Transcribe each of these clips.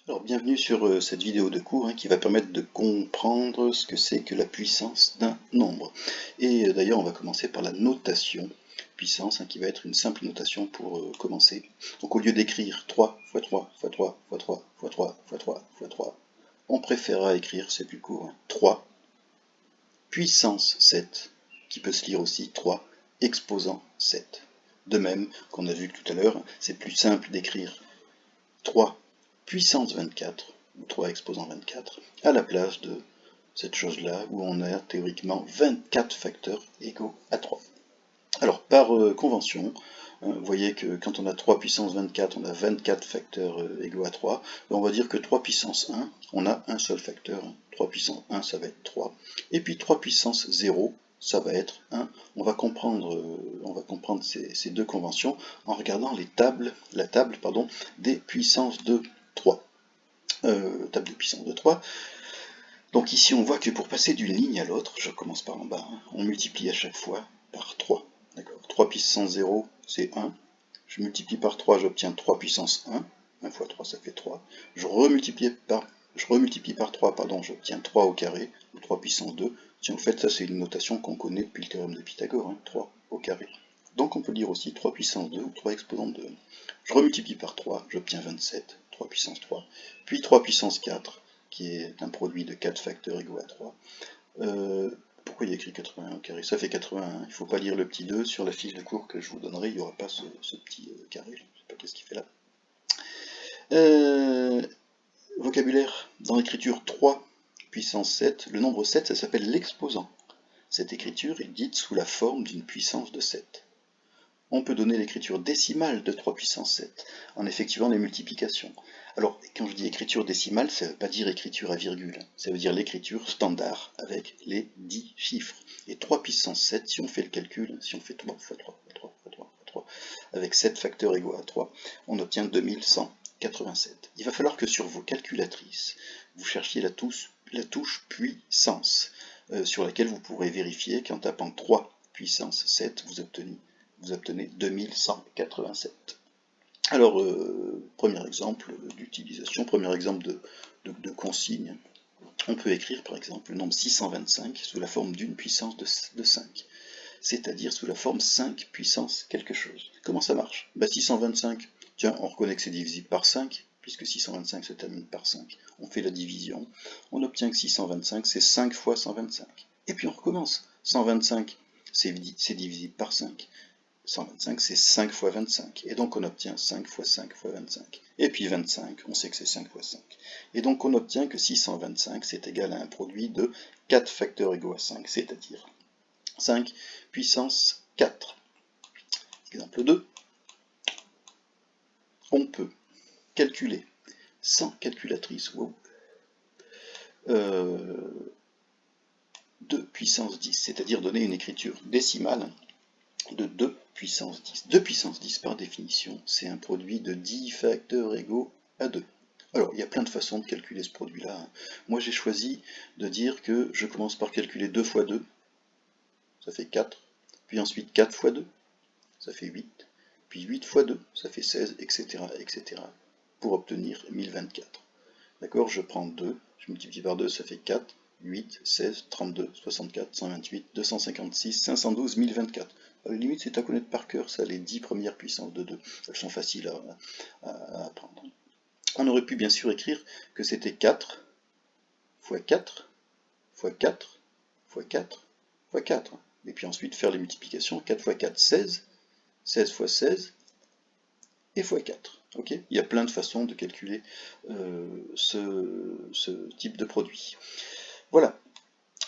Alors, bienvenue sur cette vidéo de cours qui va permettre de comprendre ce que c'est que la puissance d'un nombre. Et d'ailleurs, on va commencer par la notation puissance, qui va être une simple notation pour commencer. Donc, au lieu d'écrire 3 fois 3 fois 3 fois 3 fois 3 fois 3 fois 3, on préférera écrire, c'est plus court, 3 puissance 7, qui peut se lire aussi 3 exposant 7. De même qu'on a vu tout à l'heure, c'est plus simple d'écrire 3 puissance 24, ou 3 exposant 24, à la place de cette chose-là, où on a théoriquement 24 facteurs égaux à 3. Alors, par convention, vous voyez que quand on a 3 puissance 24, on a 24 facteurs égaux à 3. On va dire que 3 puissance 1, on a un seul facteur. 3 puissance 1, ça va être 3. Et puis 3 puissance 0, ça va être 1. On va comprendre ces deux conventions en regardant la table des puissances de 3. Table de puissance de 3. Donc ici, on voit que pour passer d'une ligne à l'autre, je commence par en bas, on multiplie à chaque fois par 3. D'accord. 3 puissance 0, c'est 1. Je multiplie par 3, j'obtiens 3 puissance 1. 1 fois 3, ça fait 3. Je remultiplie par 3, j'obtiens 3 au carré, ou 3 puissance 2. Tiens, en fait, ça c'est une notation qu'on connaît depuis le théorème de Pythagore, 3 au carré. Donc on peut dire aussi 3 puissance 2 ou 3 exposant 2. Je remultiplie par 3, j'obtiens 27, 3 puissance 3. Puis 3 puissance 4, qui est un produit de 4 facteurs égaux à 3. Pourquoi il y a écrit 81 au carré? Ça fait 81, il ne faut pas lire le petit 2, sur la fiche de cours que je vous donnerai, il n'y aura pas ce petit carré, je ne sais pas qu'est-ce qu'il fait là. Vocabulaire, dans l'écriture 3 puissance 7, le nombre 7, ça s'appelle l'exposant. Cette écriture est dite sous la forme d'une puissance de 7. On peut donner l'écriture décimale de 3 puissance 7 en effectuant les multiplications. Alors, quand je dis écriture décimale, ça ne veut pas dire écriture à virgule, ça veut dire l'écriture standard avec les 10 chiffres. Et 3 puissance 7, si on fait le calcul, si on fait 3 fois 3 fois 3 fois 3 fois 3, avec 7 facteurs égaux à 3, on obtient 2187. Il va falloir que sur vos calculatrices, vous cherchiez la touche puissance, sur laquelle vous pourrez vérifier qu'en tapant 3 puissance 7, vous obtenez 2187. Alors, premier exemple d'utilisation, premier exemple de consigne. On peut écrire par exemple le nombre 625 sous la forme d'une puissance de 5, c'est-à-dire sous la forme 5 puissance quelque chose. Comment ça marche? 625, tiens, on reconnaît que c'est divisible par 5, puisque 625 se termine par 5. On fait la division, on obtient que 625 c'est 5 fois 125. Et puis on recommence. 125 c'est divisible par 5. 125, c'est 5 fois 25. Et donc on obtient 5 fois 5 fois 25. Et puis 25, on sait que c'est 5 fois 5. Et donc on obtient que 625, c'est égal à un produit de 4 facteurs égaux à 5, c'est-à-dire 5 puissance 4. Exemple 2. On peut calculer sans calculatrice, 2 puissance 10, c'est-à-dire donner une écriture décimale de 2 puissance 10. 2 puissance 10, par définition, c'est un produit de 10 facteurs égaux à 2. Alors, il y a plein de façons de calculer ce produit-là. Moi, j'ai choisi de dire que je commence par calculer 2 fois 2, ça fait 4, puis ensuite 4 fois 2, ça fait 8, puis 8 fois 2, ça fait 16, etc., etc., pour obtenir 1024. D'accord? Je prends 2, je multiplie par 2, ça fait 4, 8, 16, 32, 64, 128, 256, 512, 1024. À la limite, c'est à connaître par cœur, ça, les 10 premières puissances de 2. Elles sont faciles à apprendre. On aurait pu bien sûr écrire que c'était 4 fois 4 fois 4 fois 4 fois 4. Et puis ensuite faire les multiplications. 4 fois 4, 16. 16 fois 16 et fois 4. Okay, il y a plein de façons de calculer ce type de produit. Voilà.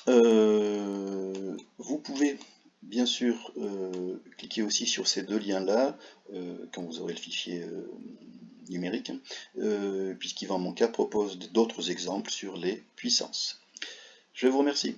Vous pouvez bien sûr cliquer aussi sur ces deux liens-là quand vous aurez le fichier numérique, puisqu'il, dans mon cas, propose d'autres exemples sur les puissances. Je vous remercie.